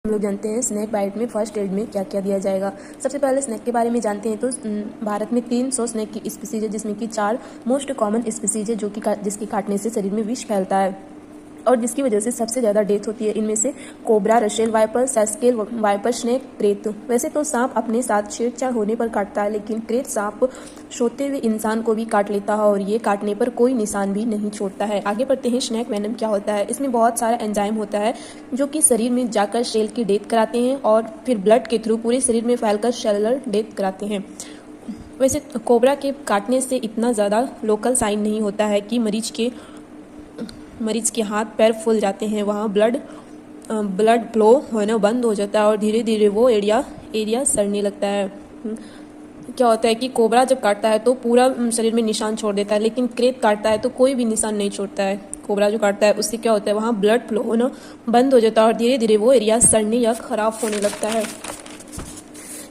हम लोग जानते हैं स्नैक बाइट में फर्स्ट एड में क्या क्या दिया जाएगा। सबसे पहले स्नैक के बारे में जानते हैं तो भारत में 300 स्नैक की स्पीसीज है, जिसमें कि 4 मोस्ट कॉमन स्पीसीज है जो कि जिसके काटने से शरीर में विष फैलता है और जिसकी वजह से सबसे ज़्यादा डेथ होती है। इनमें से cobra, Russell viper, saw scaled viper, snake, krait. वैसे तो सांप अपने साथ छेड़छाड़ होने पर काटता है, लेकिन क्रेत सांप सोते हुए इंसान को भी काट लेता है और ये काटने पर कोई निशान भी नहीं छोड़ता है। आगे बढ़ते हैं, स्नेक वेनम क्या होता है। इसमें बहुत सारा एंजाइम होता है जो कि शरीर में जाकर सेल की डेथ कराते हैं और फिर ब्लड के थ्रू पूरे शरीर में फैलकर सेलुलर डेथ कराते हैं। वैसे कोबरा के काटने से इतना ज़्यादा लोकल साइन नहीं होता है कि मरीज के हाथ पैर फूल जाते हैं, वहाँ ब्लड फ्लो होना बंद हो जाता है और धीरे धीरे वो एरिया सड़ने लगता है। क्या होता है कि कोबरा जब काटता है तो पूरा शरीर में निशान छोड़ देता है, लेकिन क्रेत काटता है तो कोई भी निशान नहीं छोड़ता है। कोबरा जो काटता है उससे क्या होता है, वहाँ ब्लड फ्लो होना बंद हो जाता है और धीरे धीरे वो एरिया सड़ने या खराब होने लगता है।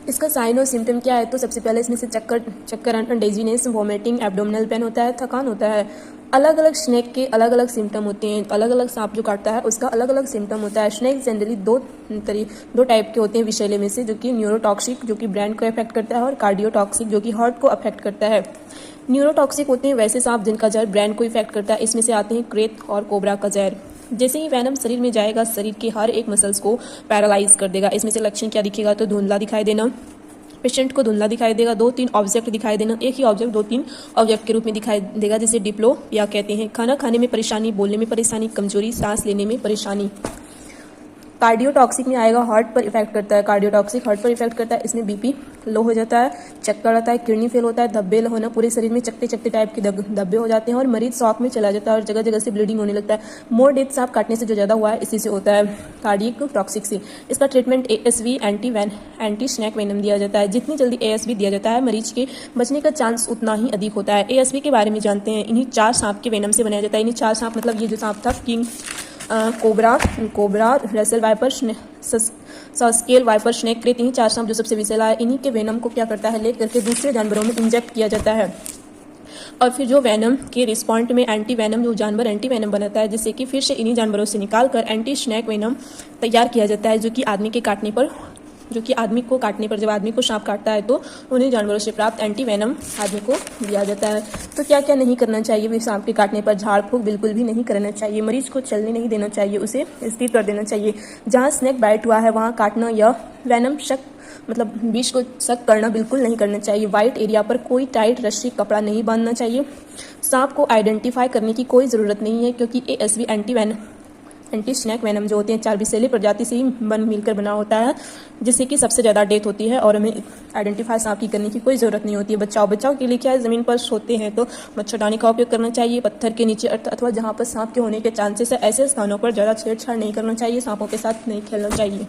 इसका साइन और सिम्टम क्या है तो सबसे पहले इसमें से चक्कर, डेजीनेस, वॉमिटिंग, एब्डोमिनल पेन होता है, थकान होता है। अलग अलग स्नेक के अलग अलग सिम्टम होते हैं। अलग अलग सांप जो काटता है उसका अलग अलग सिम्टम होता है। स्नेक जनरली दो टाइप के होते हैं विषैले में से, जो कि न्यूरोटॉक्सिक जो कि ब्रेन को अफेक्ट करता है और कार्डियोटॉक्सिक जो कि हार्ट को अफेक्ट करता है। न्यूरोटॉक्सिक होते हैं वैसे सांप जिनका जहर ब्रेन को इफेक्ट करता है। इसमें से आते हैं क्रेत और कोबरा का जहर। जैसे ही वेनम शरीर में जाएगा शरीर के हर एक मसल्स को पैरालाइज कर देगा। इसमें से लक्षण क्या दिखेगा तो धुंधला दिखाई देना, पेशेंट को धुंधला दिखाई देगा, 2-3 ऑब्जेक्ट दिखाई देना, एक ही ऑब्जेक्ट 2-3 ऑब्जेक्ट के रूप में दिखाई देगा, जिसे डिप्लोपिया कहते हैं। खाना खाने में परेशानी, बोलने में परेशानी, कमजोरी, सांस लेने में परेशानी। कार्डियोटॉक्सिक में आएगा, हार्ट पर इफेक्ट करता है। कार्डियोटॉक्सिक हार्ट पर इफेक्ट करता है, इसमें बीपी लो हो जाता है, चक्कर आता है, किडनी फेल होता है, धब्बे होना, पूरे शरीर में चकते चकते टाइप के धब्बे हो जाते हैं और मरीज शॉक में चला जाता है और जगह जगह से ब्लीडिंग होने लगता है। मोर डेथ सांप काटने से जो ज्यादा हुआ है इसी से होता है, कार्डियक टॉक्सिक से। इसका treatment ASV anti snake venom दिया जाता है। जितनी जल्दी ASV दिया जाता है मरीज के बचने का चांस उतना ही अधिक होता है। ASV के बारे में जानते हैं। इन्हीं 4 सांप के वेनम से बनाया जाता है। इन्हीं 4 सांप मतलब ये जो सांप था, king cobra, Russell viper, saw scaled viper, snake, krait, इन्हीं 4 सांप जो सबसे विषैला है, इन्हीं के वेनम को क्या करता है लेकर के दूसरे जानवरों में इंजेक्ट किया जाता है और फिर जो वेनम के रिस्पॉन्ड में एंटी वेनम जो जानवर एंटी वेनम बनाता है, जिससे कि फिर से इन्हीं जानवरों से निकाल कर एंटी स्नैक वेनम तैयार किया जाता है, जो कि आदमी को काटने पर जब आदमी को सांप काटता है तो उन्हीं जानवरों से प्राप्त एंटी वेनम आदमी को दिया जाता है। तो क्या क्या नहीं करना चाहिए भी सांप के काटने पर? झाड़ फूंक बिल्कुल भी नहीं करना चाहिए, मरीज को चलने नहीं देना चाहिए, उसे स्थिर कर देना चाहिए। जहाँ स्नेक बाइट हुआ है वहाँ काटना या वेनम विष को शक करना बिल्कुल नहीं करना चाहिए। वाइट एरिया पर कोई टाइट रस्सी कपड़ा नहीं बांधना चाहिए। सांप को आइडेंटिफाई करने की कोई ज़रूरत नहीं है, क्योंकि ASV एंटी स्नैक वेनम जो होते हैं 4 विषैली प्रजाति से ही मिलकर बना होता है, जिससे कि सबसे ज़्यादा डेथ होती है और हमें आइडेंटिफाई सांप की करने की कोई ज़रूरत नहीं होती है। बचाव के लिए क्या है, ज़मीन पर सोते हैं तो मच्छरदानी का उपयोग करना चाहिए। पत्थर के नीचे अथवा जहाँ पर सांप के होने के चांसेस है ऐसे स्थानों पर ज़्यादा छेड़छाड़ नहीं करना चाहिए, सांपों के साथ नहीं खेलना चाहिए।